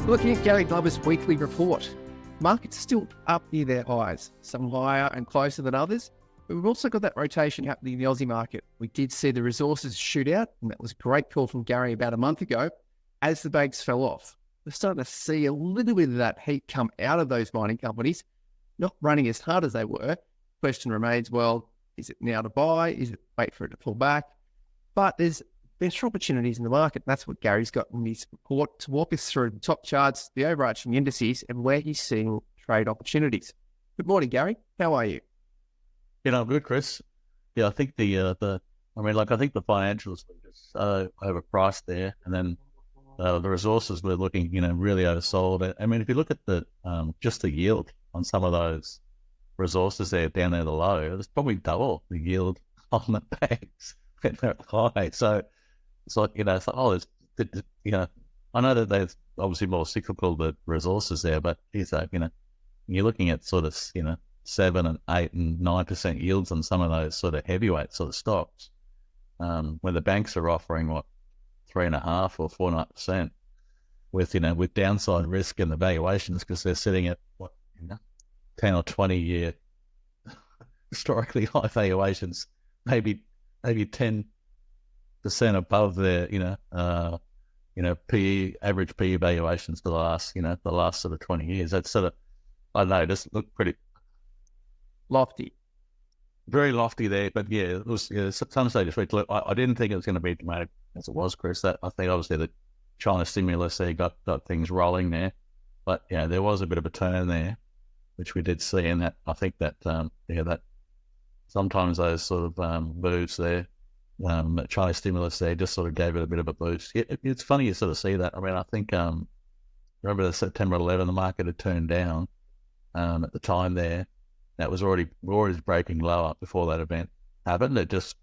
Looking at Gary Glover's weekly report, markets are still up near their highs, some higher and closer than others, but we've also got that rotation happening in the Aussie market. We did see the resources shoot out, and that was a great call from Gary about a month ago, as the banks fell off. We're starting to see a little bit of that heat come out of those mining companies, not running as hard as they were. Question remains, well, is it now to buy? Is it wait for it to pull back? But there's better opportunities in the market. That's what Gary's got in his report to walk us through the top charts, the overarching indices, and where he's seeing trade opportunities. Good morning, Gary. How are you? I'm good, Chris. Yeah, I think I think the financials were just overpriced there, and then the resources were looking, really oversold. I mean, if you look at the just the yield on some of those resources there down there, the low, it's probably double the yield on the banks when they're high. So it's like, I know that there's obviously more cyclical the resources there, but you're looking at sort of 7 and 8 and 9% yields on some of those sort of heavyweight sort of stocks, where the banks are offering 3.5 or 4.5% with downside risk in the valuations because they're sitting at 10 or 20 year historically high valuations, maybe 10% above their PE average PE valuations for the last sort of 20 years. That's sort of, I don't know, just look pretty lofty, very lofty there. But yeah, it was some stage of look. I didn't think it was going to be dramatic as it was, Chris. That I think obviously the China stimulus there got things rolling there, but there was a bit of a turn there, which we did see, and that I think that that sometimes those sort of moves there, China stimulus there, just sort of gave it a bit of a boost. It's funny you sort of see that. I mean, I think remember the September 11, the market had turned down at the time there. That was already breaking lower before that event happened. It just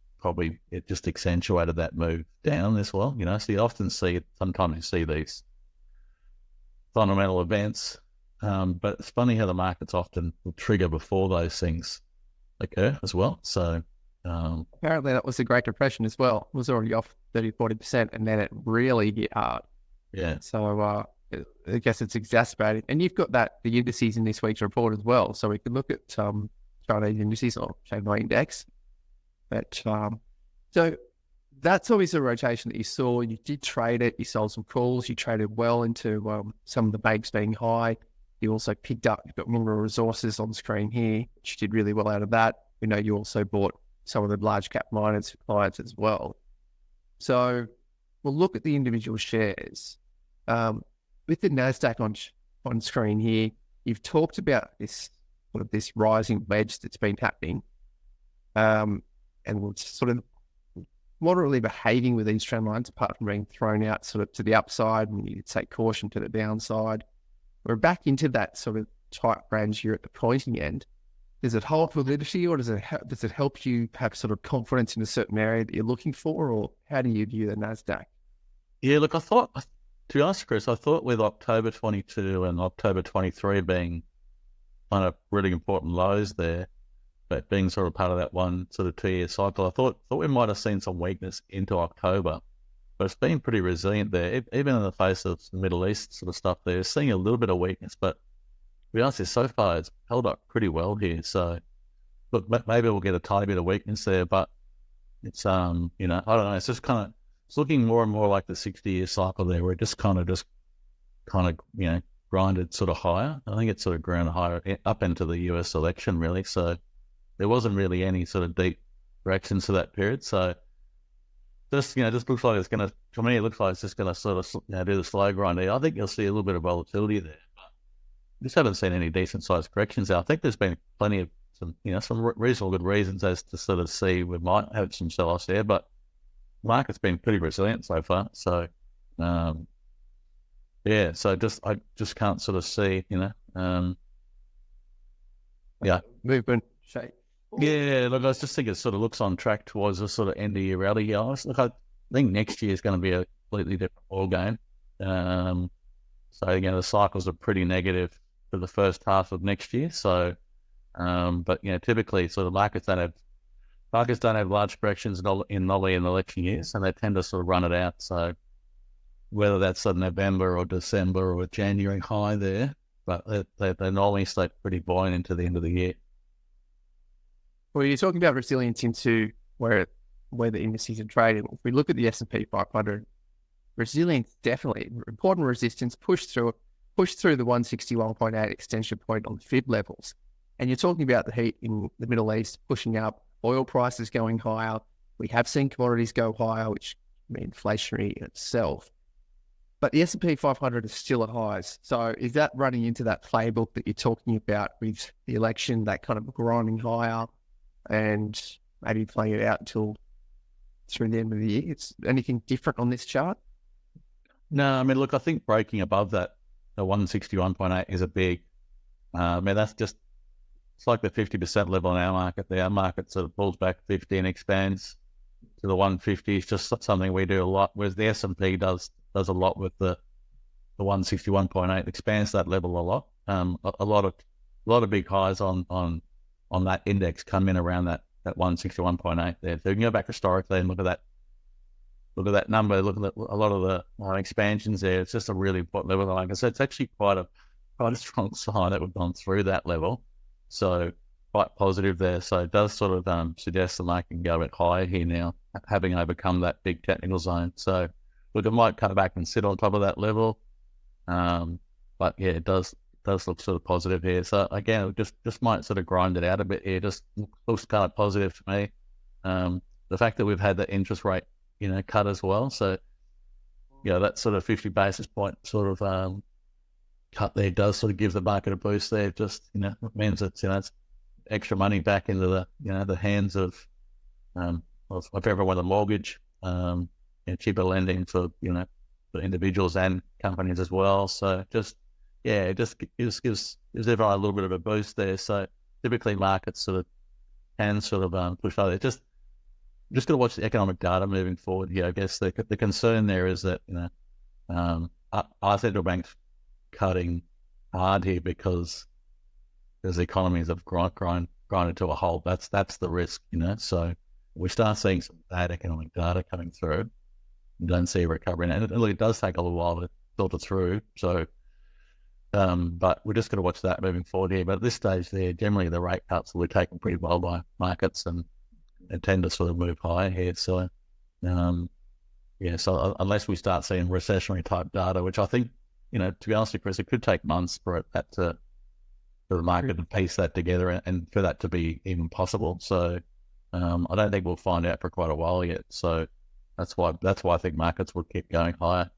accentuated that move down as well. So you often sometimes you see these fundamental events, but it's funny how the markets often will trigger before those things occur as well. So apparently that was the Great Depression as well. It was already off 30-40%, and then it really hit hard. Yeah. So I guess it's exacerbated. And you've got the indices in this week's report as well. So we could look at Chinese indices or Shanghai index. But so that's always a rotation that you saw. You did trade it. You sold some calls. You traded well into some of the banks being high. You also picked up, you've got mineral resources on screen here, which you did really well out of that. We know you also bought some of the large cap miners for clients as well. So we'll look at the individual shares. With the Nasdaq on screen here, you've talked about this rising wedge that's been happening, and we're sort of moderately behaving with these trend lines, apart from being thrown out sort of to the upside, and you take caution to the downside. We're back into that sort of tight range here at the pointing end. Does it hold validity, or does it help you have sort of confidence in a certain area that you're looking for, or how do you view the Nasdaq? Yeah, look, to be honest, Chris, I thought with October 22 and October 23 being kind of really important lows there, but being sort of part of that one sort of 2-year cycle, I thought we might have seen some weakness into October, but it's been pretty resilient there, even in the face of the Middle East sort of stuff there. Seeing a little bit of weakness, but to be honest, so far it's held up pretty well here. So, look, maybe we'll get a tiny bit of weakness there, but it's I don't know. It's just kind of looking more and more like the 60-year cycle there, where it just kind of grinded sort of higher. I think it sort of ground higher up into the US election, really. So there wasn't really any sort of deep corrections for that period. So just looks like it's going to, to me, it looks like it's just going to sort of do the slow grind there. I think you'll see a little bit of volatility there, but just haven't seen any decent sized corrections there. I think there's been plenty of some reasonable good reasons as to sort of see we might have some sell-offs there, but the market's been pretty resilient so far. So so I just can't sort of see, movement shape. Yeah, look, I just think it sort of looks on track towards a sort of end of year rally, guys. Look, I think next year is going to be a completely different ball game. So the cycles are pretty negative for the first half of next year. So, but typically, sort of markets don't have large corrections in election years, and they tend to sort of run it out. So whether that's a November or December or a January high there, but they normally stay pretty buoyant into the end of the year. Well, you're talking about resilience into where the indices are trading. If we look at the S&P 500, resilience definitely important resistance pushed through the 161.8 extension point on fib levels. And you're talking about the heat in the Middle East pushing up, oil prices going higher. We have seen commodities go higher, which means inflationary in itself. But the S&P 500 is still at highs. So is that running into that playbook that you're talking about with the election, that kind of grinding higher and maybe playing it out until through the end of the year? It's anything different on this chart? No, I mean, look, I think breaking above that, the 161.8 is a big, I mean, that's just, it's like the 50% level in our market. Our market sort of pulls back 50 and expands to the 150. It's just something we do a lot, whereas the S&P does a lot with the 161.8, expands that level a lot. A lot of big highs on that index come in around that 161.8 there. So you can go back historically and look at that number, look at a lot of the expansions there. It's just a really important level. Like I said, it's actually quite a strong sign that we've gone through that level. So quite positive there. So it does sort of suggest the market can go a bit higher here now, having overcome that big technical zone. So look, it might come back and sit on top of that level. But yeah, it does look sort of positive here. So again, it just might sort of grind it out a bit here. Just looks kind of positive for me. The fact that we've had the interest rate, cut as well. So, that sort of 50 basis point sort of cut there does sort of give the market a boost there. Just, it means that, it's extra money back into the hands of everyone with a mortgage, cheaper lending for individuals and companies as well. So it just gives everyone a little bit of a boost there. So typically markets sort of can sort of push out. Just got to watch the economic data moving forward here. I guess the concern there is that, our central bank's cutting hard here because the economies have grinded to a halt. That's the risk, So we start seeing some bad economic data coming through. We don't see a recovery. And it does take a little while to filter through. So, but we're just going to watch that moving forward here. But at this stage there, generally the rate cuts will be taken pretty well by markets and tend to sort of move higher here. So, so unless we start seeing recessionary type data, which I think, to be honest with you, Chris, it could take months for the market to piece that together and for that to be even possible. So, I don't think we'll find out for quite a while yet. So that's why I think markets will keep going higher.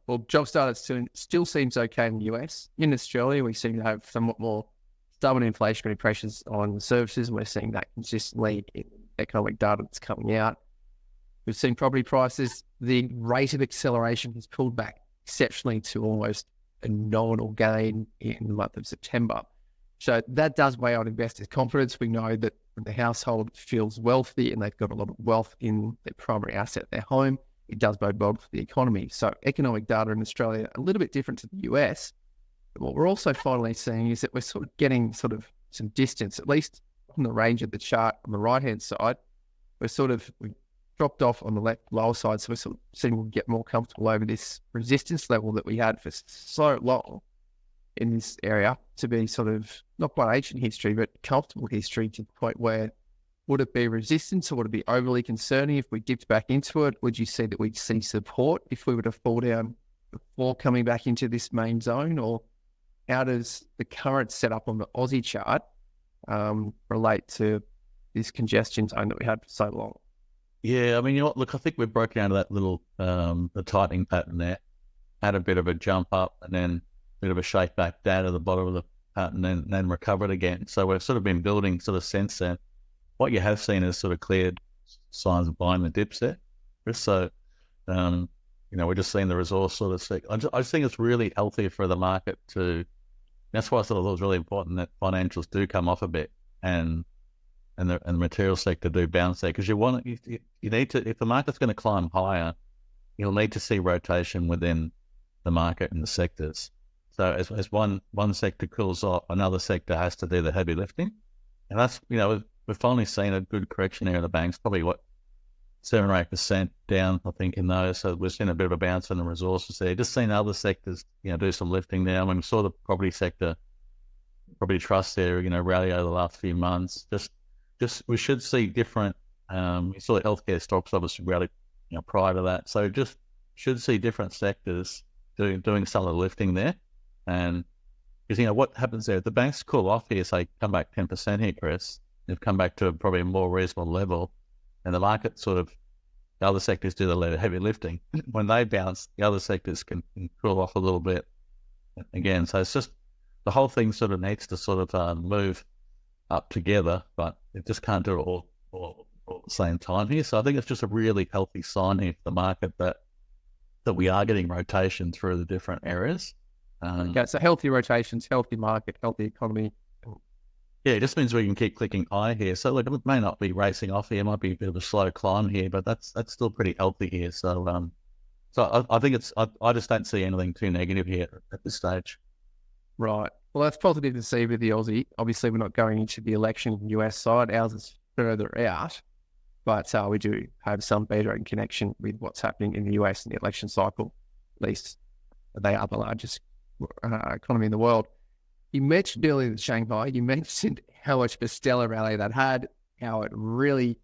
Well, job data still seems okay in the US. In Australia, we seem to have somewhat more stubborn inflationary pressures on services. We're seeing that consistently in economic data that's coming out. We've seen property prices. The rate of acceleration has pulled back exceptionally to almost a nominal gain in the month of September. So that does weigh on investors' confidence. We know that when the household feels wealthy and they've got a lot of wealth in their primary asset, their home, it does bode well for the economy. So economic data in Australia, a little bit different to the US. But what we're also finally seeing is that we're sort of getting sort of some distance, at least from the range of the chart on the right-hand side. We've dropped off on the lower side, so we're sort of seeing we'll get more comfortable over this resistance level that we had for so long in this area to be sort of not quite ancient history, but comfortable history to the point where would it be resistance or would it be overly concerning if we dipped back into it? Would you see that we'd see support if we were to fall down before coming back into this main zone? Or how does the current setup on the Aussie chart relate to this congestion zone that we had for so long? Yeah, I mean, look, I think we've broken out of that little the tightening pattern there, had a bit of a jump up and then a bit of a shake back down to the bottom of the pattern and then recovered again. So we've sort of been building sort of since then. What you have seen is sort of cleared signs of buying the dips there. So, we're just seeing the resource sort of I just think it's really healthy for the market that's why I thought it was really important that financials do come off a bit and the material sector do bounce there, because you need to, if the market's going to climb higher, you'll need to see rotation within the market and the sectors. So as one sector cools off, another sector has to do the heavy lifting. And that's, we've finally seen a good correction here in the banks, probably 7 or 8% down, I think, in those. So we're seeing a bit of a bounce in the resources there. Just seeing other sectors, do some lifting now. I mean, we saw the property sector, property trust there, rally over the last few months. Just we should see different. You saw the healthcare stocks obviously rally, prior to that. So just should see different sectors doing some of the lifting there. And because what happens there, if the banks cool off here, say come back 10% here, Chris, they've come back to probably a more reasonable level, and the market the other sectors do the heavy lifting. When they bounce, the other sectors can cool off a little bit again. So it's just the whole thing sort of needs to move up together, but it just can't do it all at the same time here. So I think it's just a really healthy sign here for the market that we are getting rotation through the different areas. Okay, so healthy rotations, healthy market, healthy economy. Yeah, it just means we can keep clicking high here. So look, it may not be racing off here, it might be a bit of a slow climb here, but that's still pretty healthy here. So I think I just don't see anything too negative here at this stage. Right. Well, that's positive to see with the Aussie. Obviously, we're not going into the election on the US side. Ours is further out, but we do have some beta in connection with what's happening in the US in the election cycle. At least they are the largest economy in the world. You mentioned earlier the Shanghai. You mentioned how much of a stellar rally that had, how it really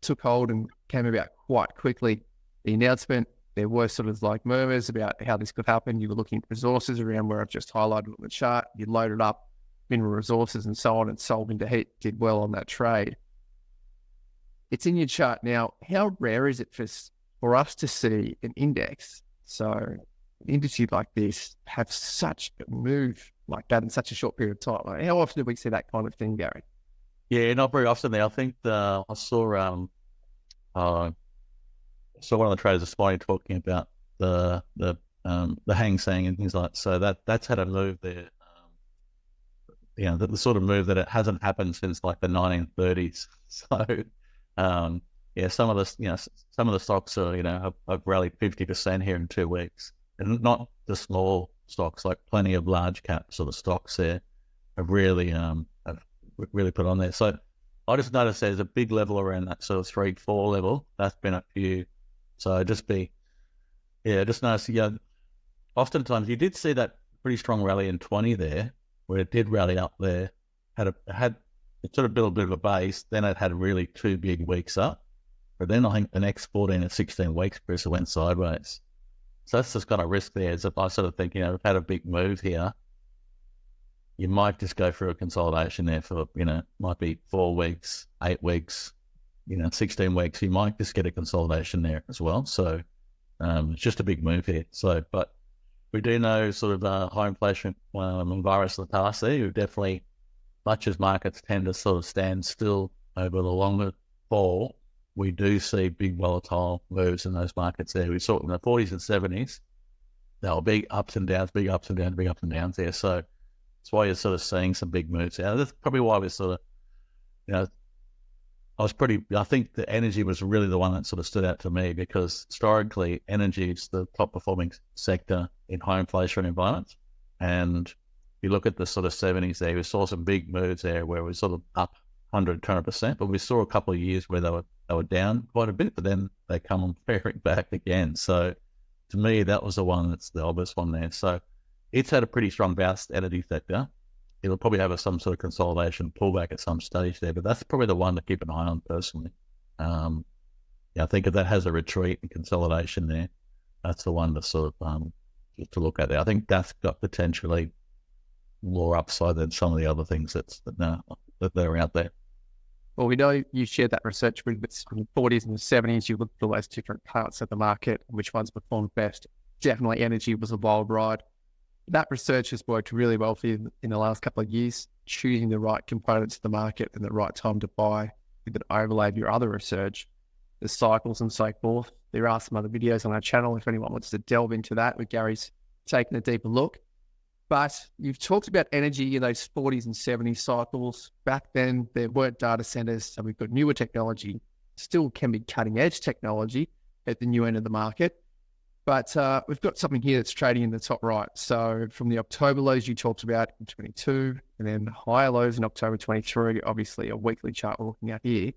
took hold and came about quite quickly. The announcement, there were sort of like murmurs about how this could happen. You were looking at resources around where I've just highlighted on the chart. You loaded up mineral resources and so on, and sold into heat, did well on that trade. It's in your chart now. How rare is it for us to see an index, so an industry like this, have such a move like that in such a short period of time? Like, how often do we see that kind of thing, Gary? Yeah, not very often. I think I saw one of the traders this morning talking about the Hang Seng and things like that. So that's had a move there. The sort of move that it hasn't happened since like the 1930s. So some of the stocks are have rallied 50% here in 2 weeks, and not the small stocks, like plenty of large cap sort of stocks there have really put on there. So I just noticed there's a big level around that sort of 3-4 level. That's been a few. So just notice, oftentimes you did see that pretty strong rally in 20 there, where it did rally up there, it sort of built a bit of a base, then it had really 2 big weeks up. But then I think the next 14 and 16 weeks, Chris, it went sideways. So that's just got a risk there. Is if I sort of think, we've had a big move here, you might just go through a consolidation there for, might be 4 weeks, 8 weeks, 16 weeks. You might just get a consolidation there as well. So it's just a big move here. So, but we do know sort of high inflation and virus of the past there. We've definitely, much as markets tend to sort of stand still over the longer fall, we do see big volatile moves in those markets there. We saw it in the 40s and 70s. There were big ups and downs, big ups and downs, big ups and downs there. So that's why you're sort of seeing some big moves there. That's probably why we're sort of, I think the energy was really the one that sort of stood out to me, because historically energy is the top performing sector in high inflation environments. And you look at the sort of 70s there, we saw some big moves there where we sort of up 100, 200%, but we saw a couple of years where they were down quite a bit, but then they come on faring back again. So to me, that was the one that's the obvious one there. So it's had a pretty strong bounce, the energy sector. It'll probably have some sort of consolidation pullback at some stage there, but that's probably the one to keep an eye on personally. I think if that has a retreat and consolidation there, that's the one to sort of to look at there. I think that's got potentially more upside than some of the other things that are out there. Well, we know you shared that research with us from the 40s and the 70s. You looked at all those different parts of the market, which ones performed best. Definitely energy was a wild ride. That research has worked really well for you in the last couple of years, choosing the right components of the market and the right time to buy with an overlay of your other research, the cycles and so forth. There are some other videos on our channel if anyone wants to delve into that, with Gary's taking a deeper look. But you've talked about energy in those 40s and 70s cycles. Back then, there weren't data centers, so we've got newer technology. Still can be cutting edge technology at the new end of the market. But we've got something here that's trading in the top right. So from the October lows you talked about in 22, and then higher lows in October 23, obviously a weekly chart we're looking at here.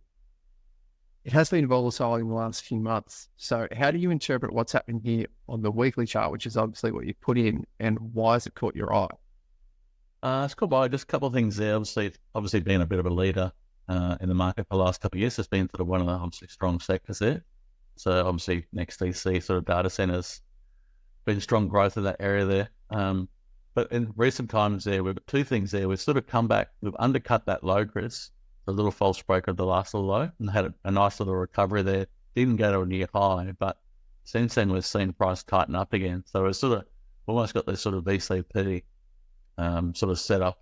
it has been volatile in the last few months. So how do you interpret what's happening here on the weekly chart, which is obviously what you put in, and why has it caught your eye? It's cool by just a couple of things there. Obviously being a bit of a leader in the market for the last couple of years, has been sort of one of the obviously strong sectors there. So obviously next DC sort of data centers, been strong growth in that area there. But in recent times there, we've got two things there. We've sort of come back, we've undercut that low, Chris, the little false break of the last little low, and had a nice little recovery there. Didn't go to a near high, but since then we've seen price tighten up again. So it's sort of almost got this sort of VCP sort of set up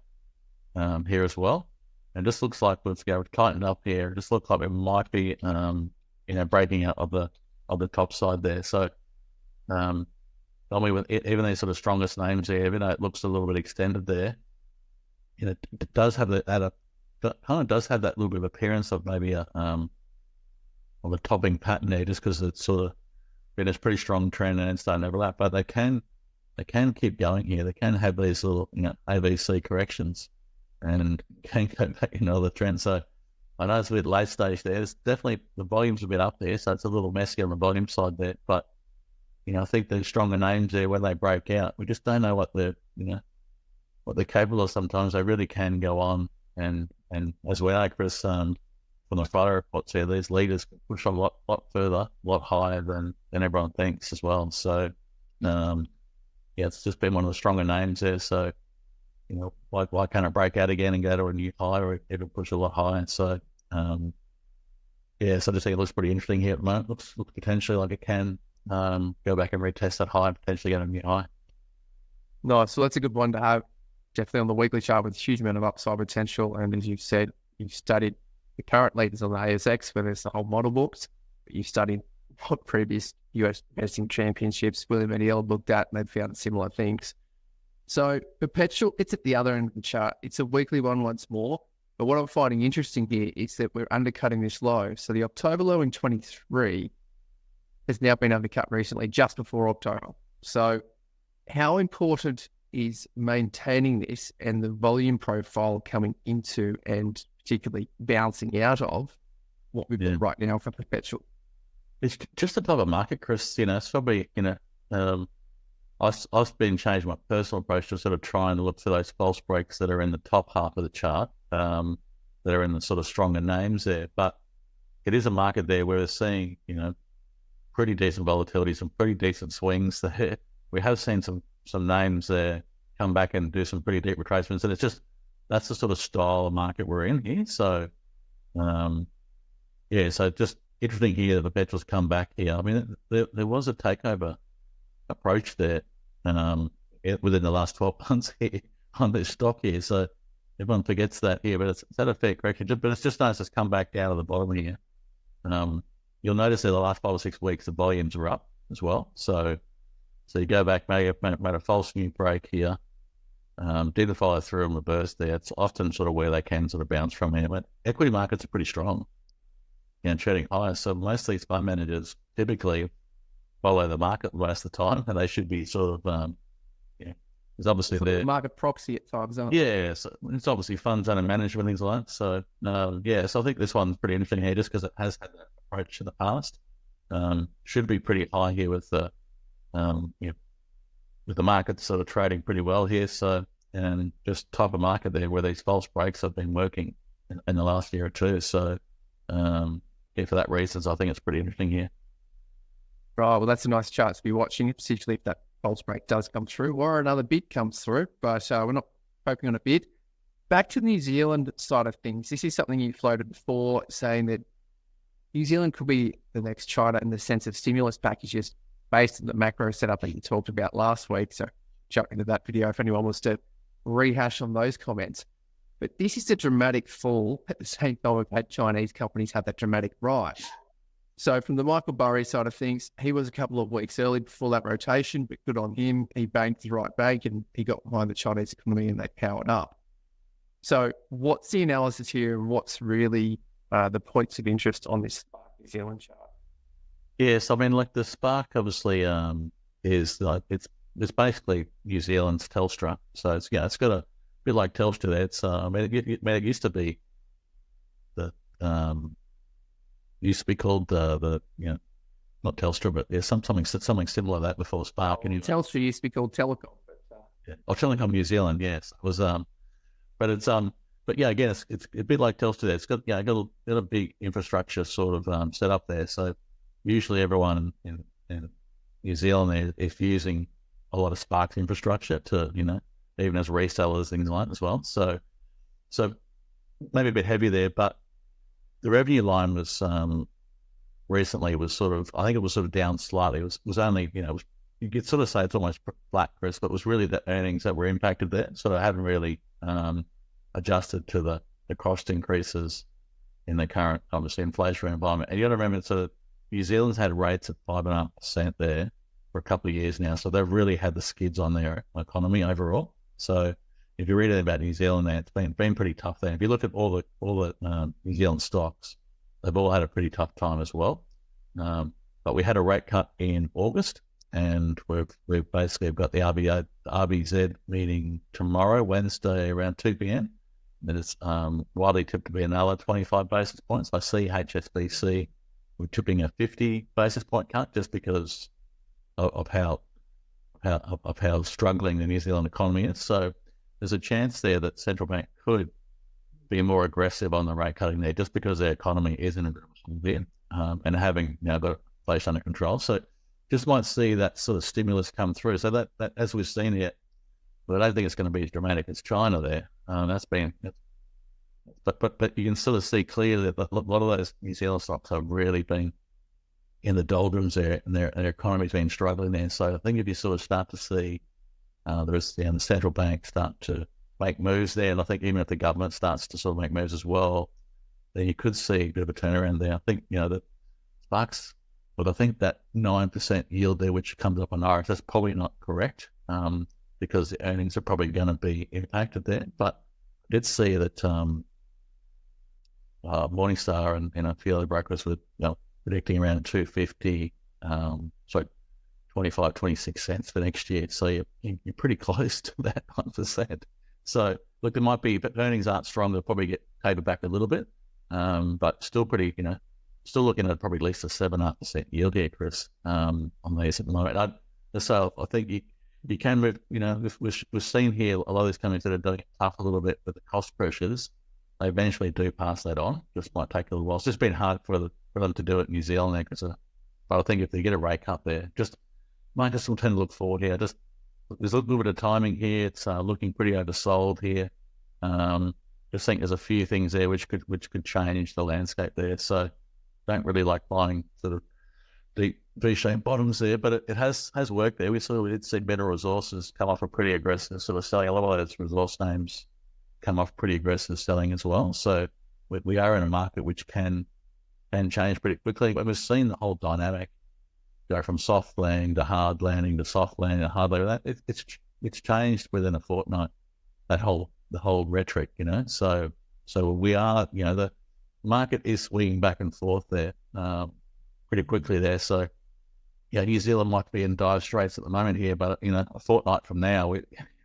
here as well. And just looks like we've tightened up here. It just looks like it might be breaking out of the top side there. So with even these sort of strongest names there, even though it looks a little bit extended there, it does have that little bit of appearance of maybe of a topping pattern there, just because it's sort of been a pretty strong trend and it's starting to overlap. But they can keep going here. They can have these little ABC corrections and can go back into other trends. So I know it's a bit late stage there. It's definitely the volume's a bit up there, so it's a little messy on the volume side there. But I think the stronger names there, when they break out, we just don't know what they're capable of. Sometimes they really can go on, and as we know, Chris, from the Friday reports here, these leaders can push a lot further, a lot higher than everyone thinks as well. So it's just been one of the stronger names there. So why can't it break out again and go to a new high, or even push a lot higher? So so I just think it looks pretty interesting here at the moment. Looks potentially like it can go back and retest that high and potentially get a new high. Nice. So that's a good one to have, definitely on the weekly chart, with a huge amount of upside potential. And as you've said, you've studied the current leaders on the ASX, where there's the whole model books, but you've studied what previous US investing championships William and Ell looked at, and they've found similar things. So perpetual, it's at the other end of the chart. It's a weekly one once more. But what I'm finding interesting here is that we're undercutting this low. So the October low in 23 has now been undercut recently, just before October. So how important is maintaining this and the volume profile coming into and particularly bouncing out of what we've got right now for perpetual? It's just a type of market, Chris. It's probably, I've been changing my personal approach to sort of trying to look for those false breaks that are in the top half of the chart, that are in the sort of stronger names there. But it is a market there where we're seeing, pretty decent volatility, some pretty decent swings there. We have seen some names there come back and do some pretty deep retracements, and that's the sort of style of market we're in here. So, so just interesting here that the Perpetual's come back here. I mean, there was a takeover approach there within the last 12 months here on this stock here. So everyone forgets that here, but it's had a fair correction. But it's just nice it's come back down to the bottom here. You'll notice that the last 5 or 6 weeks, the volumes are up as well. So you go back, made a false new break here, didn't follow through and reverse there. It's often sort of where they can sort of bounce from here. But equity markets are pretty strong, trading higher. So most of these fund managers typically follow the market most of the time, and they should be sort of, it's obviously the market proxy at times, aren't it? Yeah, so it's obviously funds under management, things like that. So, so I think this one's pretty interesting here just because it has had that approach in the past. Should be pretty high here with the market sort of trading pretty well here. So, and just type of market there where these false breaks have been working in the last year or two. So, for that reason, I think it's pretty interesting here. Right, well, that's a nice chart to be watching, particularly if that false break does come through or another bid comes through, but we're not hoping on a bid. Back to the New Zealand side of things, this is something you floated before, saying that New Zealand could be the next China in the sense of stimulus packages based on the macro setup that you talked about last week. So jump into that video if anyone wants to rehash on those comments. But this is a dramatic fall at the same time we've had Chinese companies have that dramatic rise. So from the Michael Burry side of things, he was a couple of weeks early before that rotation, but good on him. He banked the right bank and he got behind the Chinese economy and they powered up. So what's the analysis here and what's really the points of interest on this New Zealand chart? Yes, I mean, like the Spark obviously is like it's basically New Zealand's Telstra. So it's got a bit like Telstra there. It's it used to be the used to be called not Telstra, but there's something similar to that before Spark. And Telstra used to be called Telecom. Telecom New Zealand, yes, it was but yeah, again, it's a bit like Telstra there. It's got got a big infrastructure sort of set up there. So usually everyone in New Zealand is using a lot of Spark's infrastructure to even as resellers, things like that as well. So maybe a bit heavy there, but the revenue line was recently was sort of down slightly. It was only you could sort of say it's almost flat, Chris, but it was really the earnings that were impacted there. So I haven't really adjusted to the cost increases in the current, obviously, inflationary environment. And you got to remember, sort of New Zealand's had rates at 5.5% there for a couple of years now. So they've really had the skids on their economy overall. So if you read anything about New Zealand there, it's been pretty tough there. If you look at all the New Zealand stocks, they've all had a pretty tough time as well. But we had a rate cut in August, and we've basically got the RBZ meeting tomorrow, Wednesday, around 2 p.m. And it's widely tipped to be another 25 basis points. I see HSBC, we're tipping a 50 basis point cut just because of how struggling the New Zealand economy is. So there's a chance there that central bank could be more aggressive on the rate cutting there, just because their economy isn't a bit and having now got inflation under control. So just might see that sort of stimulus come through. So that as we've seen here, but I don't think it's going to be as dramatic as China there. But you can sort of see clearly that a lot of those New Zealand stocks have really been in the doldrums there, and their economy's been struggling there. So I think if you sort of start to see the central bank start to make moves there, and I think even if the government starts to sort of make moves as well, then you could see a bit of a turnaround there. I think the Sparks, but I think that 9% yield there, which comes up on Iris, that's probably not correct because the earnings are probably going to be impacted there. But I did see that Morningstar and a few other brokers were predicting around 250, 25, 26 cents for next year. So you're pretty close to that 1%. So look, there might be, but earnings aren't strong. They'll probably get tapered back a little bit, but still pretty, still looking at probably at least a 7.5% yield here, Chris, on these at the moment. So I think you can move, we've seen here a lot of these companies that are doing it tough a little bit with the cost pressures. They eventually do pass that on. Just might take a little while. It's just been hard for them to do it in New Zealand there, but I think if they get a rate cut there, markets will tend to look forward here. There's a little bit of timing here. It's looking pretty oversold here. Just think there's a few things there which could change the landscape there. So don't really like buying sort of deep V-shaped bottoms there, but it has worked there. We did see Better Resources come off a pretty aggressive sort of selling. A lot of those resource names come off pretty aggressive selling as well. So we are in a market which can change pretty quickly. But we've seen the whole dynamic go from soft landing to hard landing to soft landing to hard landing. It's changed within a fortnight. The whole rhetoric, So we are, the market is swinging back and forth there pretty quickly there. So New Zealand might be in dire straits at the moment here, but a fortnight from now,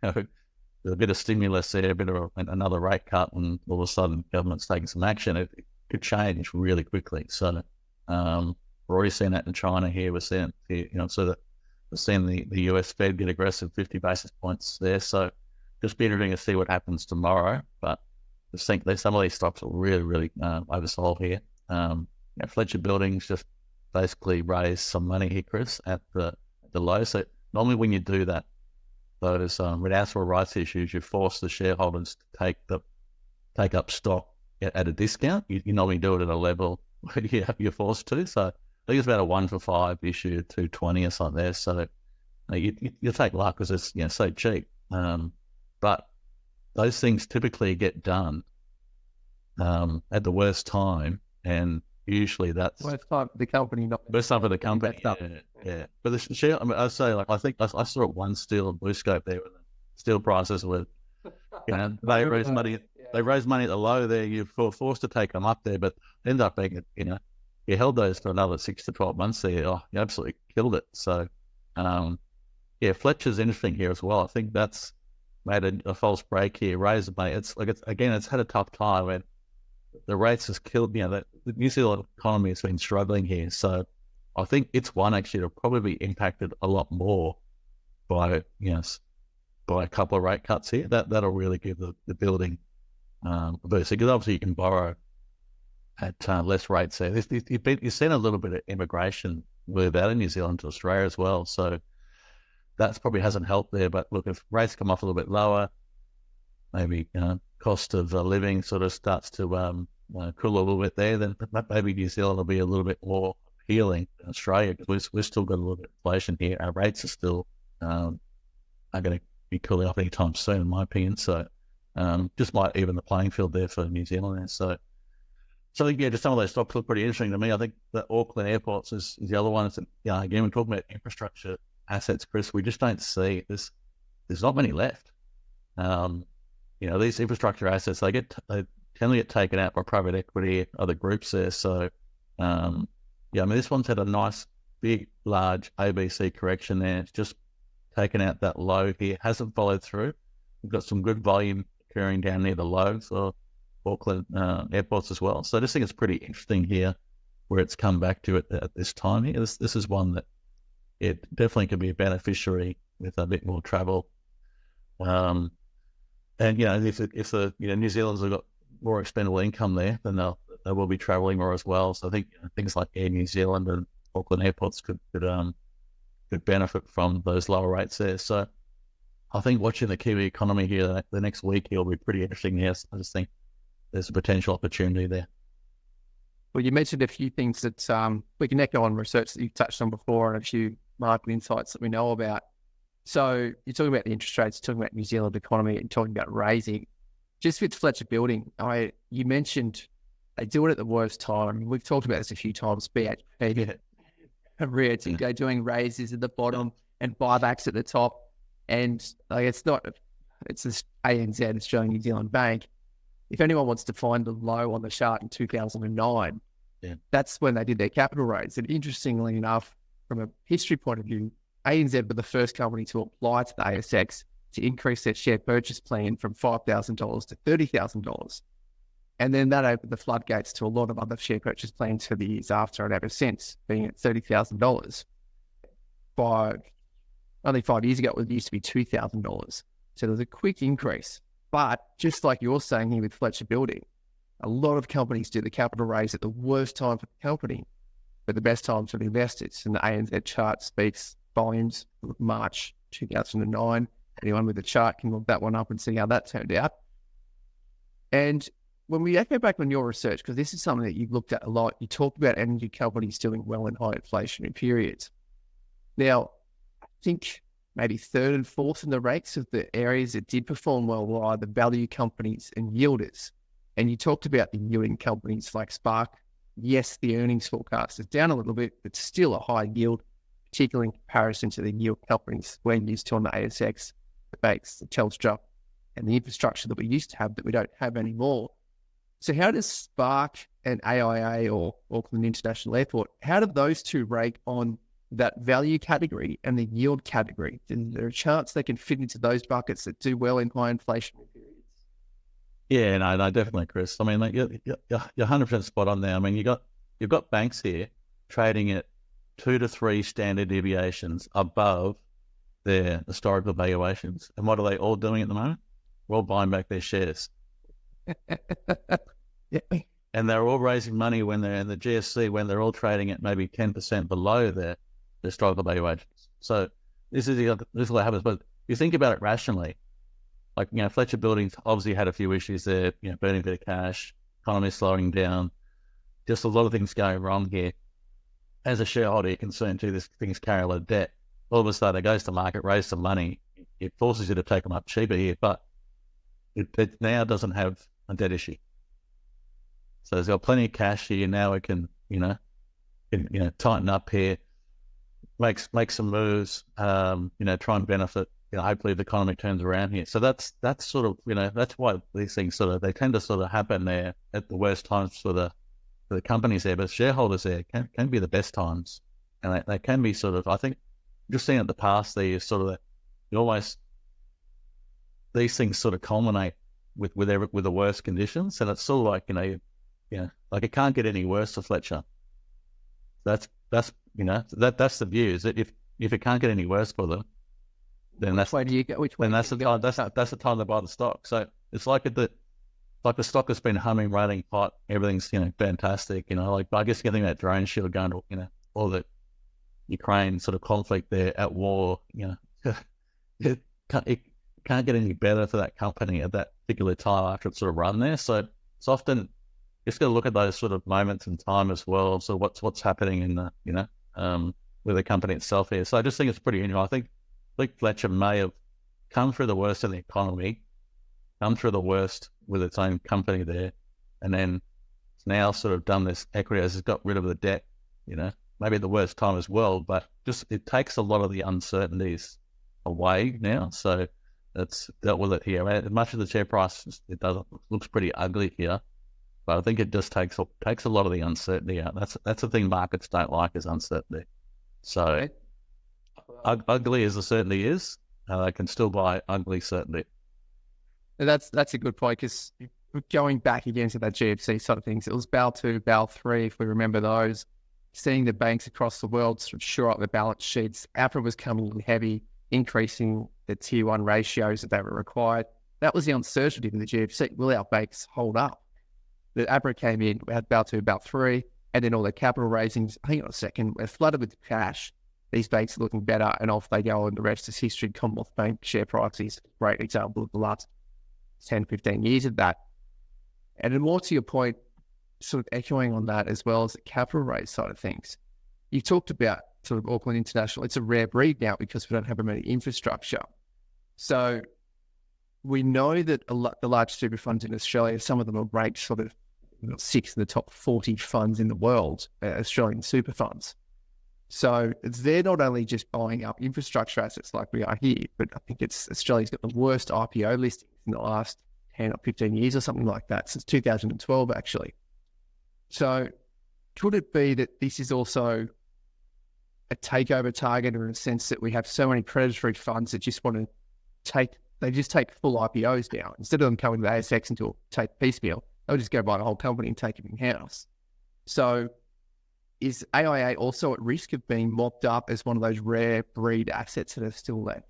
there's a bit of stimulus there, a bit of another rate cut, and all of a sudden government's taking some action. It could change really quickly. So we're already seeing that in China here. We're seeing we're seeing the US Fed get aggressive, 50 basis points there. So just be interesting to see what happens tomorrow. But I think that some of these stocks are really, really oversold here. Fletcher Buildings just basically raised some money here, Chris, at the low. So normally when you do that, those renounceable rights issues, you force the shareholders to take up stock at a discount. You normally do it at a level where you're forced to. So I think it's about a 1-for-5 issue, 220 or something there. So you take luck because it's so cheap. But those things typically get done at the worst time, and usually that's worst time for the company. Worst time for the company. Yeah. But the share, I say, I think I saw it one steel and blue scope there with the steel prices with, they raise money. They raise money at the low there. You're forced to take them up there, but end up being, you held those for another 6 to 12 months there. Oh, you absolutely killed it. So, Fletcher's interesting here as well. I think that's made a false break here. Raised money. It's had a tough time. And the rates has killed, the New Zealand economy has been struggling here. So I think it's one actually to probably be impacted a lot more by, by a couple of rate cuts here. That'll really give the building a boost. Because obviously you can borrow at less rates there. You've seen a little bit of immigration move out of New Zealand to Australia as well. So that's probably hasn't helped there. But look, if rates come off a little bit lower, maybe cost of living sort of starts to cool a little bit there, then maybe New Zealand will be a little bit more appealing than Australia, because we've still got a little bit of inflation here. Our rates are still are going to be cooling off anytime soon, in my opinion. So just might even the playing field there for New Zealand there. So yeah, just some of those stocks look pretty interesting to me. I think the Auckland airports is the other one. It's, again, we're talking about infrastructure assets, Chris. We just don't see there's not many left. These infrastructure assets, they tend to get taken out by private equity, other groups there. So, this one's had a nice, big, large ABC correction there. It's just taken out that low here. Hasn't followed through. We've got some good volume occurring down near the low for Auckland airports as well. So I just think it's pretty interesting here where it's come back to it at this time here. This is one that it definitely could be a beneficiary with a bit more travel. And if the New Zealanders have got more expendable income there, then they will be travelling more as well. So I think things like Air New Zealand and Auckland airports could benefit from those lower rates there. So I think watching the Kiwi economy here the next week here will be pretty interesting. Yes, I just think there's a potential opportunity there. Well, you mentioned a few things that we can echo on research that you've touched on before, and a few market insights that we know about. So you're talking about the interest rates, you're talking about New Zealand economy, and talking about raising. Just with Fletcher Building, you mentioned they do it at the worst time. We've talked about this a few times, BHP and Rio Tinto doing raises at the bottom and buybacks at the top. And it's this ANZ, Australian New Zealand Bank. If anyone wants to find the low on the chart in 2009, that's when they did their capital raise. And interestingly enough, from a history point of view, ANZ were the first company to apply to the ASX to increase their share purchase plan from $5,000 to $30,000. And then that opened the floodgates to a lot of other share purchase plans for the years after and ever since, being at $30,000. Only 5 years ago, it used to be $2,000. So there's a quick increase. But just like you're saying here with Fletcher Building, a lot of companies do the capital raise at the worst time for the company, but the best time for the investors. And the ANZ chart speaks volumes of March 2009. Anyone with a chart can look that one up and see how that turned out. And when we echo back on your research, because this is something that you've looked at a lot, you talk about energy companies doing well in high inflationary periods. Now, I think maybe third and fourth in the ranks of the areas that did perform well were the value companies and yielders. And you talked about the yielding companies like Spark. Yes, the earnings forecast is down a little bit, but still a high yield, particularly in comparison to the yield companies we're used to on the ASX, the banks, the Telstra, and the infrastructure that we used to have that we don't have anymore. So how does Spark and AIA or Auckland International Airport, how do those two rank on that value category and the yield category? Is there a chance they can fit into those buckets that do well in high inflationary periods? Yeah, no, definitely, Chris. I mean, you're 100% spot on there. I mean, you've got banks here trading at 2 to 3 standard deviations above their historical valuations. And what are they all doing at the moment? We're all buying back their shares. And they're all raising money when they're in the GSC, when they're all trading at maybe 10% below their historical valuations. So this is what happens. But you think about it rationally, like, Fletcher Building's obviously had a few issues there, burning a bit of cash, economy slowing down, just a lot of things going wrong here. As a shareholder, you're concerned too, things carry a lot of debt. All of a sudden, it goes to market, raise some money. It forces you to take them up cheaper here, but it now doesn't have a debt issue. So there's got plenty of cash here. Now it can, tighten up here, make some moves, try and benefit. Hopefully the economy turns around here. So that's sort of, that's why these things they tend to sort of happen there at the worst times for the companies there, but shareholders there can be the best times. And they can be sort of, I think, just seeing at the past, these things sort of culminate with the worst conditions. And it's sort of like, like it can't get any worse for Fletcher. That's that's the view, is that if it can't get any worse for them, then that's Which way do you go? Which way? then that's the time that's the time to buy the stock. So it's like the stock has been humming, running hot, everything's fantastic. Like I guess getting that drone shield going to all the Ukraine sort of conflict there at war. It can't get any better for that company at that particular time after it's sort of run there. So it's often just got to look at those sort of moments in time as well. So what's happening in the with the company itself here. So I just think it's pretty interesting. I think Fletcher may have come through the worst in the economy, come through the worst with its own company there, and then it's now sort of done this equity as it's got rid of the debt. Maybe at the worst time as well, but just it takes a lot of the uncertainties away now. So it's dealt with it here. As much as the share price looks pretty ugly here, but I think it just takes a lot of the uncertainty out. That's the thing markets don't like, is uncertainty. So ugly as the certainty is, they can still buy ugly certainty. That's a good point, because going back again to that GFC side of things, it was BAL 2, BAL 3, if we remember those, seeing the banks across the world sort of shore up the balance sheets. APRA was coming in heavy, increasing the tier 1 ratios that they were required. That was the uncertainty of the GFC. Will our banks hold up? The APRA came in, we had BAL 2, BAL 3, and then all the capital raisings. Hang on a second, we're flooded with cash. These banks are looking better, and off they go, and the rest is history. Commonwealth Bank share price is a great example of the last 10, 15 years of that. And then more to your point, sort of echoing on that as well as the capital raise side of things. You talked about sort of Auckland International. It's a rare breed now because we don't have any infrastructure. So we know that the large super funds in Australia, some of them are ranked sort of 6 in the top 40 funds in the world, Australian super funds. So they're not only just buying up infrastructure assets like we are here, but I think Australia's got the worst IPO listings in the last 10 or 15 years or something like that, since 2012 actually. So could it be that this is also a takeover target, or in a sense that we have so many predatory funds that just want to take full IPOs now, instead of them coming to the ASX and take piecemeal, they'll just go buy the whole company and take it in-house. So is AIA also at risk of being mopped up as one of those rare breed assets that are still there?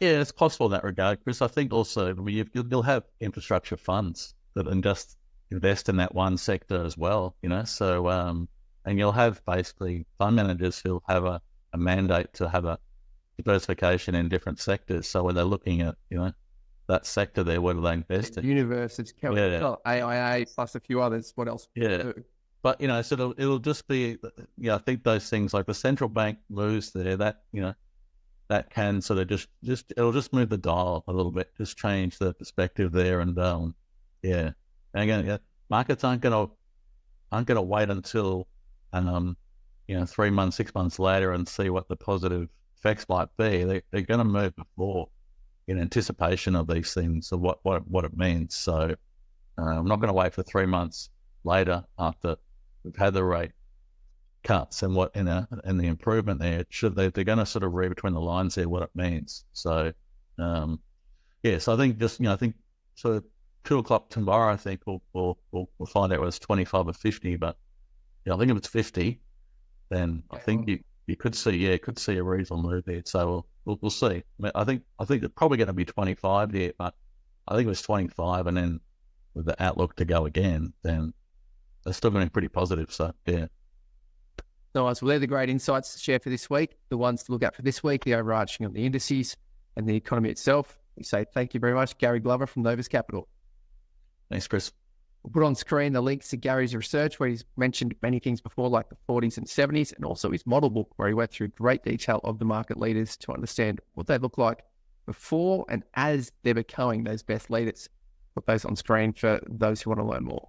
Yeah, it's possible in that regard, Chris. I think also you'll have infrastructure funds that just invest in that one sector as well, So, and you'll have basically fund managers who'll have a mandate to have a diversification in different sectors. So when they're looking at, that sector there, what do they invest in? Universe, it's AIA plus a few others. What else? Yeah. But, so it'll just be, I think those things like the central bank moves there, that, that can sort of just it'll just move the dial a little bit, just change the perspective there. And, And again, markets aren't going to wait until, 3 months, 6 months later and see what the positive effects might be. They're going to move before, in anticipation of these things, of what it means. So I'm not going to wait for 3 months later after we've had the rate cuts and and the improvement there. They're going to sort of read between the lines there what it means. So so I think I think sort of 2 o'clock tomorrow, I think we'll find out whether it's 25 or 50. But I think if it's 50, then I think you could see a reasonable move there. So we'll see. I think it's probably going to be 25 there, but I think it was 25, and then with the outlook to go again, then they're still going to be pretty positive. So yeah. Nice. Well, they're the great insights to share for this week. The ones to look at for this week, the overarching on the indices and the economy itself. We say thank you very much, Gary Glover from Novus Capital. Thanks, Chris. We'll put on screen the links to Gary's research, where he's mentioned many things before, like the 40s and 70s, and also his model book, where he went through great detail of the market leaders to understand what they look like before and as they're becoming those best leaders. Put those on screen for those who want to learn more.